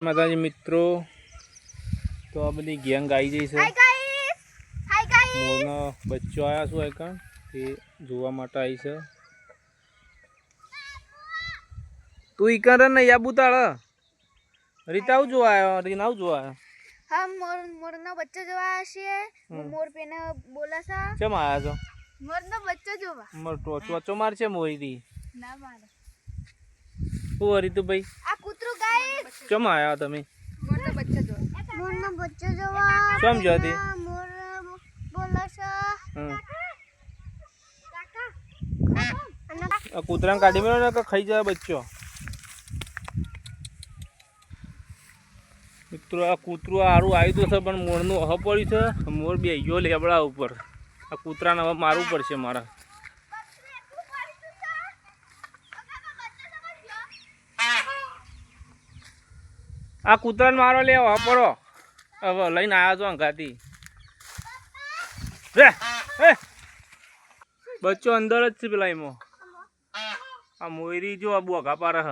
માતાજી મિત્રો, તો આ બધી ગેંગ આવી જઈ છે. મોરનો બચ્ચો આવ્યા છું આઈકણ એ જોવા માટે આવી છે. તું ઈકણ ને યાબુ તાળ રીતા આવું જોવા આવ્યો, રીના આવું જોવા આવ્યો. હા, મોરનો બચ્ચો જોવા છે. મોર પેને બોલા છે. કેમ આવ્યા છો? મોરનો બચ્ચો જોવા. મોર ટોચો માર છે મોરી ના મારે. ઓ રીતુ ભાઈ, આ કૂતરું ગાઈસ. કેમ આવ્યા તમે? મોરનો બચ્ચો જોવા. મોરનો બચ્ચો જોવા. કેમ જોતી? મોર બોલા છે. આ કૂતરાને કાઢી મેળો ને કે ખાઈ જાય બચ્ચો. મિત્રો આ કૂતરું સારું આવ્યું તો છે પણ મોરનું અહ પડ્યું છે. મોર બે ગયો લેબડા ઉપર. આ કૂતરાને હવે મારવું પડશે મારા. આ કૂતરાને મારો લે પડો. હવે લઈને આવ્યા છો અંગાથી. રે બચ્ચો અંદર જ છે પેલા એમાં. આ મોયરી જો આ બોઘા પારે હ.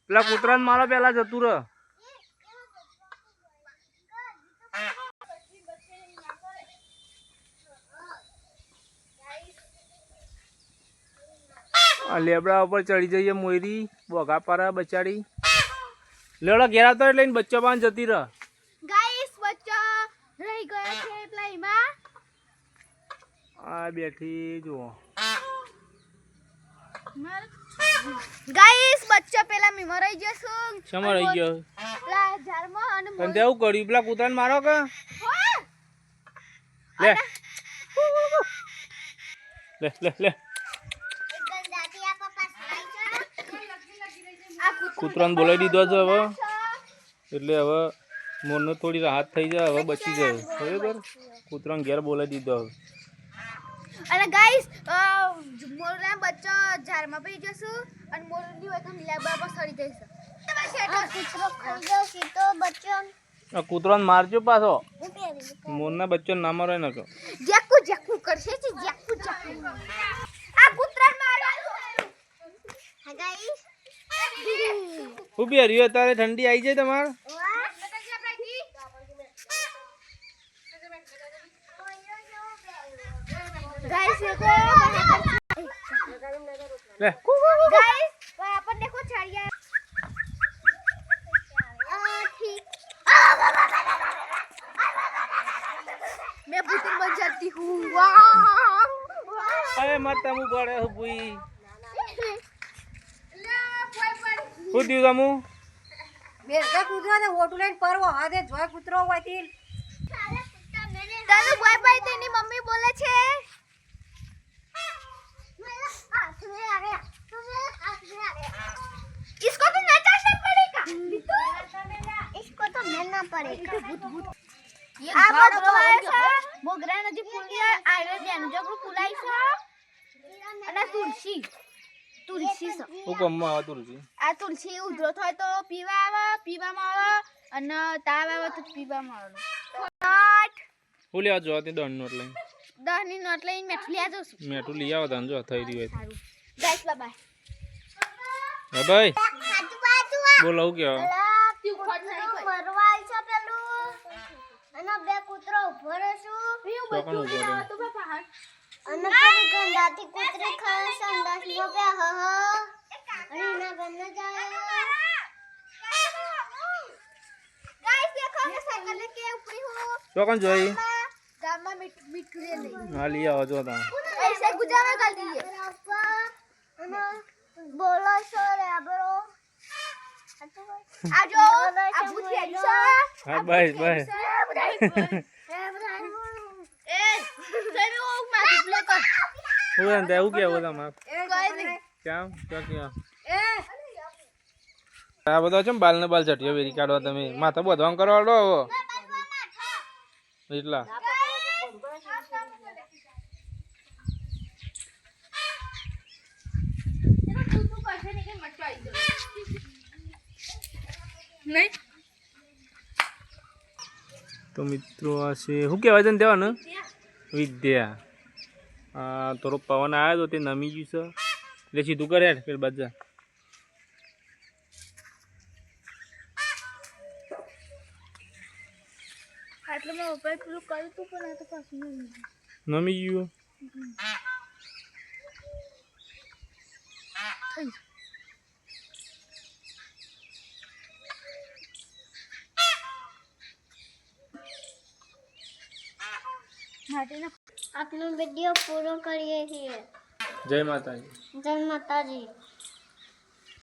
પેલા કૂતરાને મારો પેલા જતું રહ. આ લેબડા ઉપર ચડી જઈએ મોયરી બોઘા પારા બચાડી. લેવડા ઘેર આવતો એટલે બચ્ચો પાન જતી રહ. ગાઈસ બચ્ચો રહી ગયો છે એટલે એમાં. આ બેઠી જુઓ. ગાઈસ બચ્ચો પેલા મી મરાઈ ગયો છું. શેમાં રહી ગયો? પેલા ઝાડમાં અને પણ તેવું કર્યું પેલા કૂતરાને મારો કે લે લે લે લે. કૂતરાને બોલાવી દીધો છે હવે, એટલે હવે મોરને થોડી રાહત થઈ જાય. હવે બચી જાય બરાબર. કૂતરાને ઘેર બોલાવી દીધો હવે. અને ગાઈસ મોરના બચ્ચો ઝાડમાં પડી જશું અને મોરની હોય તો લીલા પર સડી જશે. આ કૂતરો ખાઈ ગયો છે તો બચ્ચો. આ કૂતરાને મારજો પાછો. મોરના બચ્ચો ના મારે ન કહો. જેકુ જેકુ કરશે છે જેકુ જેકુ. આ કૂતરાને મારવાનું. હા ગાઈસ ઉભી રહ્યો તારે ઠંડી આવી જાય તમારે. गाइस देखो લે गाइस अपन देखो छड़िया ठीक मैं भूतन बन जाती हूँ અરે માતા મુ પડે હુઈ હું દીવ તમુ બેસા કૂતરાને ઓટુ લઈને પરવો હાથે જોય કૂતરો હોયથી તને બોય ભાઈ તેની મમ્મી બોલે છે इसको तो नचाना पड़ेगा इसको तो मिलना पड़ेगा ये आप मोगरा नदी फूली आयुर्वेद जो फूलाई છે અને તુલસી તુલસી છે હું કમમાં આવે તુલસી. આ તુલસી ઉધરો થાય તો પીવામાં આવે અને તાવ આવે તો પીવામાં આવે. હું લેવા જો તે દંડ નોટ લઈને 10 ની નોટ લઈને મેઠું લઈ આવજો છું. મેઠું લઈ આવો તાન જો થઈ રહ્યું હોય. સારું ગાઈસ બાય હા ભાઈ બાય બોલો હું કેવા મરવાય છે પેલું અને બે કૂતરો ઉભો રહેશું ચોકણ ઉભો રહે. અને પેલી ગંડાથી કૂતરી ખાય સંડાસમાં બે હ અને એના ગંદા જાય ગાઈસ દેખો मैं साइकिल लेके ऊपरी हूं ચોકણ જોઈ गामा मिठू ले ले હા લઈ આવો જો તાન. ऐसे गुजारा कर दीजिए અને બોલો સર આબરો આજો આ ભૂત હા બસ બસ એ તમે ઓ માથી પ્લે કર હું એમ એવું કેવું તમારે કોઈ નહીં કેમ ક્યાં આ બધા છે બાલ ને બાલ ચટિયો વેરી કાઢવા તમે માથા બધવામ કરવા દો એટલા તો મિત્રો આ છે શું કહેવાય છે ને દેવાનું વિદ્યા. થોડો પવન આવ્યો તો તે નમી ગયું છે એટલે સીધું કરે પેલી બાજુ એટલે મેં ઉપર પેલું કર્યું હતું પણ આ તો પાછું નમી ગયું આપનો વિડિયો પૂરો કરીએ છીએ જય માતાજી જય માતાજી